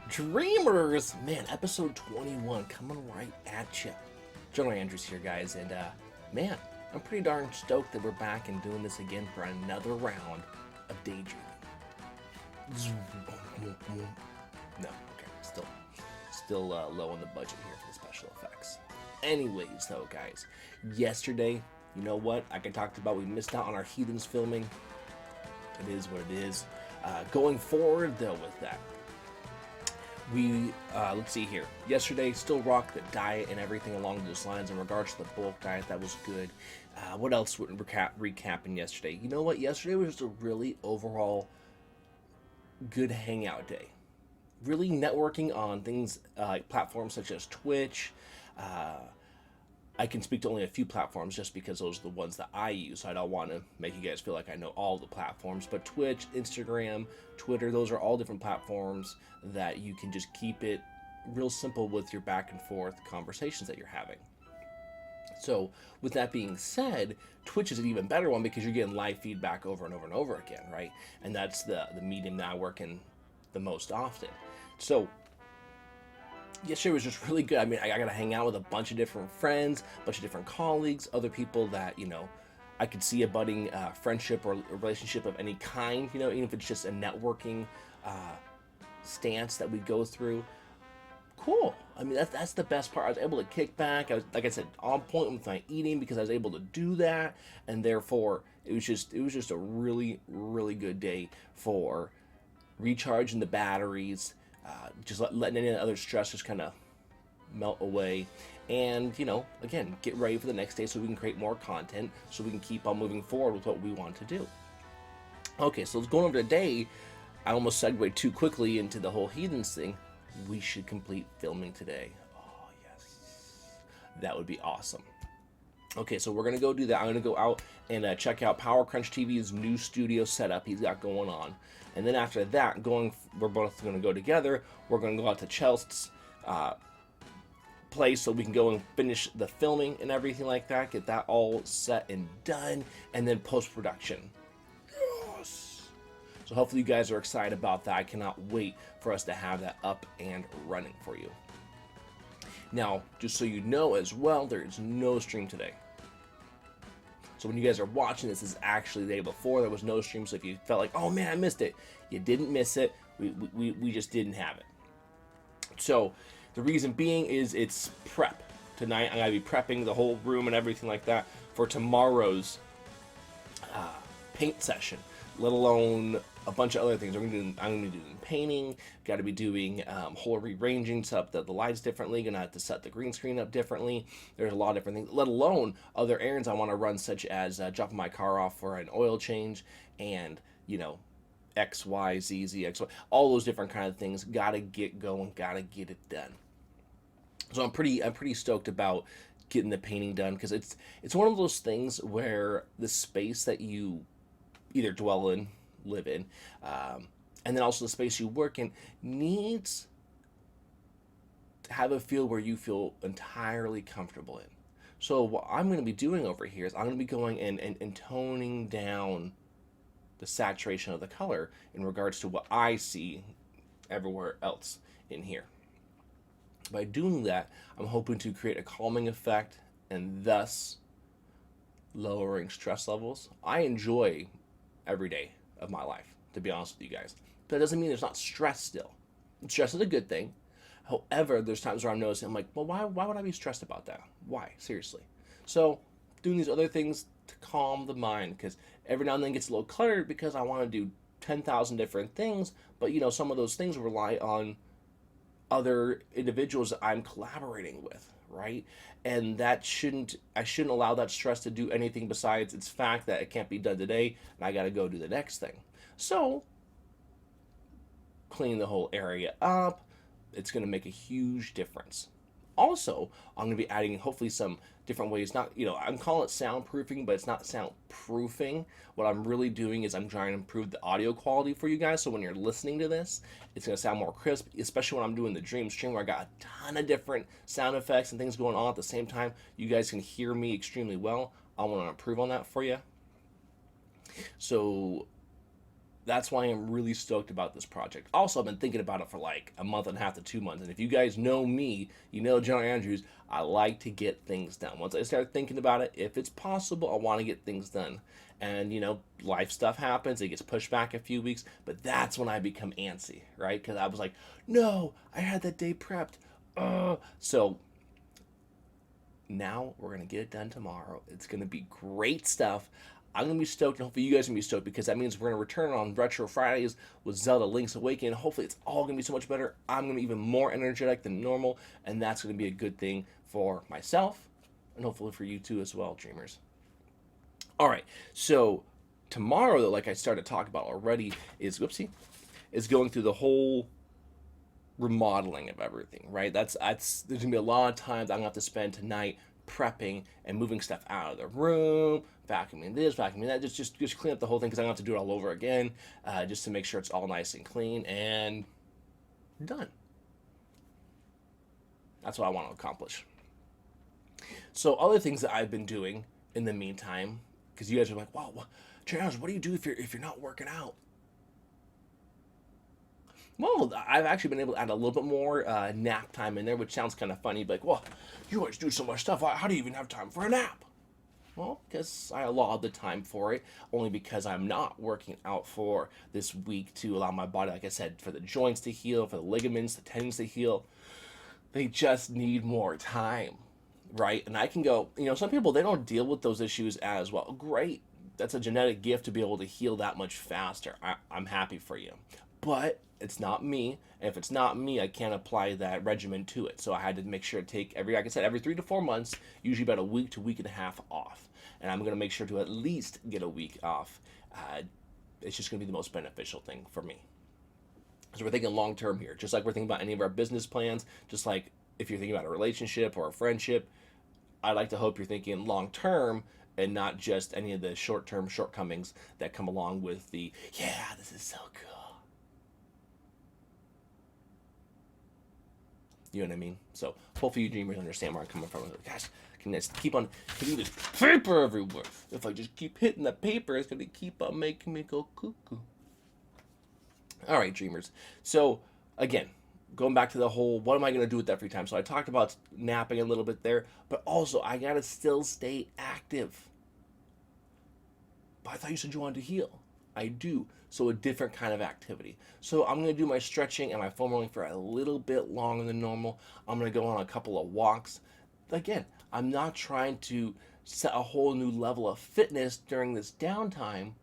Dreamers! Man, episode 21 coming right at you. General Andrews here, guys, and man, I'm pretty darn stoked that we're back and doing this again for another round of daydreaming. No, okay, still low on the budget here for the special effects. Anyways, though, guys, yesterday, you know what? Like I talked about, we missed out on our Heathens filming. It is what it is. Going forward, though, with that, we let's see here. Yesterday, still rocked the diet and everything along those lines in regards to the bulk diet. That was good. What else would recapping yesterday? You know what? Yesterday was just a really overall good hangout day. Really networking on things like platforms such as Twitch. I can speak to only a few platforms just because those are the ones that I use. So I don't want to make you guys feel like I know all the platforms. But Twitch, Instagram, Twitter, those are all different platforms that you can just keep it real simple with your back and forth conversations that you're having. So with that being said, Twitch is an even better one because you're getting live feedback over and over and over again, right? And that's the medium that I work in the most often. So yesterday was just really good. I mean, I got to hang out with a bunch of different friends, a bunch of different colleagues, other people that, you know, I could see a budding friendship or a relationship of any kind, you know, even if it's just a networking stance that we go through. Cool. I mean, that's the best part. I was able to kick back. I was, like I said, on point with my eating because I was able to do that, and therefore it was just a really, really good day for recharging the batteries, just letting any other stress just kind of melt away, and, you know, again, get ready for the next day so we can create more content so we can keep on moving forward with what we want to do. Okay, so going over today, I almost segued too quickly into the whole Heathens thing. We should complete filming today. Oh, yes. That would be awesome. Okay, so we're going to go do that. I'm going to go out and check out Power Crunch TV's new studio setup he's got going on. And then after that, we're both going to go together. We're going to go out to Chelsea's place so we can go and finish the filming and everything like that. Get that all set and done. And then post-production. Yes! So hopefully you guys are excited about that. I cannot wait for us to have that up and running for you. Now, just so you know as well, there is no stream today. So when you guys are watching this is actually the day before. There was no stream, so if you felt like, oh man, I missed it, you didn't miss it. We just didn't have it. So the reason being is it's prep. Tonight I'm going to be prepping the whole room and everything like that for tomorrow's paint session, let alone a bunch of other things. I'm going to be doing painting, got to be doing whole rearranging, set up the lights differently, going to have to set the green screen up differently. There's a lot of different things, let alone other errands I want to run, such as dropping my car off for an oil change and, you know, X, Y, Z, Z, X, Y, all those different kind of things. Got to get going, got to get it done. So I'm pretty stoked about getting the painting done because it's one of those things where the space that you either dwell in, live in, and then also the space you work in needs to have a feel where you feel entirely comfortable in. So what I'm going to be doing over here is I'm going to be going and toning down the saturation of the color in regards to what I see everywhere else in here. By doing that, I'm hoping to create a calming effect and thus lowering stress levels. I enjoy every day of my life, to be honest with you guys. But that doesn't mean there's not stress still. Stress is a good thing. However, there's times where I'm noticing, I'm like, well, why would I be stressed about that? Why? Seriously. So doing these other things to calm the mind, because every now and then it gets a little cluttered because I want to do 10,000 different things, but, you know, some of those things rely on other individuals that I'm collaborating with, right? And I shouldn't allow that stress to do anything besides its fact that it can't be done today and I got to go do the next thing. So cleaning the whole area up, it's going to make a huge difference. Also, I'm going to be adding hopefully some different ways. Not, you know, I'm calling it soundproofing, but it's not soundproofing. What I'm really doing is I'm trying to improve the audio quality for you guys. So when you're listening to this, it's going to sound more crisp, especially when I'm doing the dream stream where I got a ton of different sound effects and things going on at the same time. You guys can hear me extremely well. I want to improve on that for you. So that's why I'm really stoked about this project. Also, I've been thinking about it for like a month and a half to 2 months. And if you guys know me, you know John Andrews, I like to get things done. Once I start thinking about it, if it's possible, I want to get things done. And, life stuff happens. It gets pushed back a few weeks. But that's when I become antsy, right? Because I was like, no, I had that day prepped. So now we're going to get it done tomorrow. It's going to be great stuff. I'm going to be stoked, and hopefully you guys are going to be stoked, because that means we're going to return on Retro Fridays with Zelda Link's Awakening. Hopefully it's all going to be so much better. I'm going to be even more energetic than normal, and that's going to be a good thing for myself, and hopefully for you too as well, dreamers. All right, so tomorrow, though, like I started talking about already, is going through the whole remodeling of everything, right? That's there's gonna be a lot of time that I'm gonna have to spend tonight prepping and moving stuff out of the room, vacuuming this, vacuuming that, just clean up the whole thing, because I'm gonna have to do it all over again, just to make sure it's all nice and clean and done. That's what I want to accomplish. So other things that I've been doing in the meantime, because you guys are like, wow, Charles, what do you do if you're not working out? Well, I've actually been able to add a little bit more nap time in there, which sounds kind of funny. But, well, you always do so much stuff. How do you even have time for a nap? Well, because I allowed the time for it, only because I'm not working out for this week to allow my body, like I said, for the joints to heal, for the ligaments, the tendons to heal. They just need more time, right? And I can go, some people, they don't deal with those issues as well. Great. That's a genetic gift to be able to heal that much faster. I'm happy for you. But it's not me. And if it's not me, I can't apply that regimen to it. So I had to make sure to take like I said, every 3 to 4 months, usually about a week to week and a half off. And I'm going to make sure to at least get a week off. It's just going to be the most beneficial thing for me. So we're thinking long term here, just like we're thinking about any of our business plans, just like if you're thinking about a relationship or a friendship, I like to hope you're thinking long term and not just any of the short term shortcomings that come along with this is so cool. You know what I mean? So hopefully you dreamers understand where I'm coming from. Gosh, can I keep on hitting this paper everywhere? If I just keep hitting the paper, it's going to keep on making me go cuckoo. All right, dreamers. So again, going back to the whole, what am I going to do with that free time? So I talked about napping a little bit there, but also I got to still stay active. But I thought you said you wanted to heal. I do. So a different kind of activity. So I'm going to do my stretching and my foam rolling for a little bit longer than normal. I'm going to go on a couple of walks. Again, I'm not trying to set a whole new level of fitness during this downtime,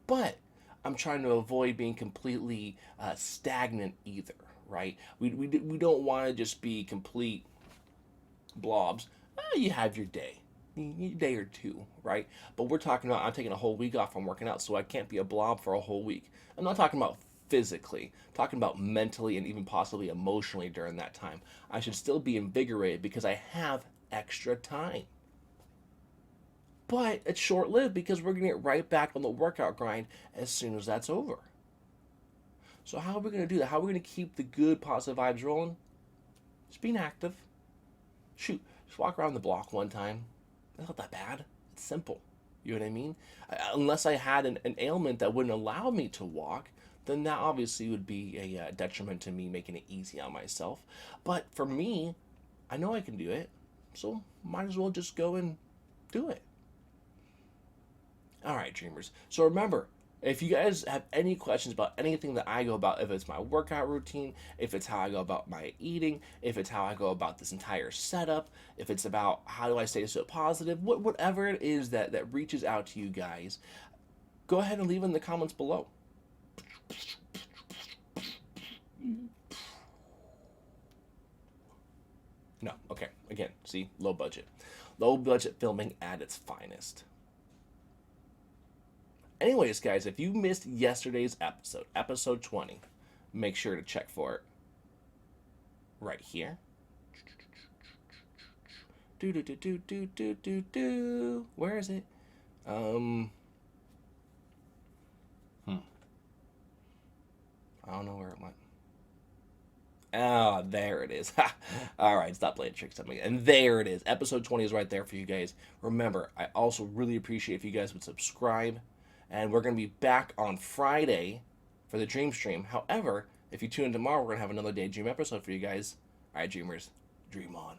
but I'm trying to avoid being completely stagnant either, right? We don't want to just be complete blobs. You have your day or two, right? But we're talking about, I'm taking a whole week off from working out, so I can't be a blob for a whole week. I'm not talking about physically, I'm talking about mentally and even possibly emotionally during that time. I should still be invigorated because I have extra time. But it's short-lived because we're going to get right back on the workout grind as soon as that's over. So how are we going to do that? How are we going to keep the good positive vibes rolling? Just being active. Shoot, just walk around the block one time. That's not that bad. It's simple. You know what I mean? Unless I had an ailment that wouldn't allow me to walk, then that obviously would be a detriment to me making it easy on myself. But for me, I know I can do it. So might as well just go and do it. All right, dreamers. So remember, if you guys have any questions about anything that I go about, if it's my workout routine, if it's how I go about my eating, if it's how I go about this entire setup, if it's about how do I stay so positive, whatever it is that reaches out to you guys, go ahead and leave in the comments below. No, okay, again, see, low budget. Low budget filming at its finest. Anyways, guys, if you missed yesterday's episode 20, make sure to check for it right here. Where is it? I don't know where it went. Ah, there it is. All right, stop playing tricks on me. And there it is. Episode 20 is right there for you guys. Remember, I also really appreciate if you guys would subscribe. And we're going to be back on Friday for the dream stream. However, if you tune in tomorrow, we're going to have another daydream episode for you guys. All right, dreamers, dream on.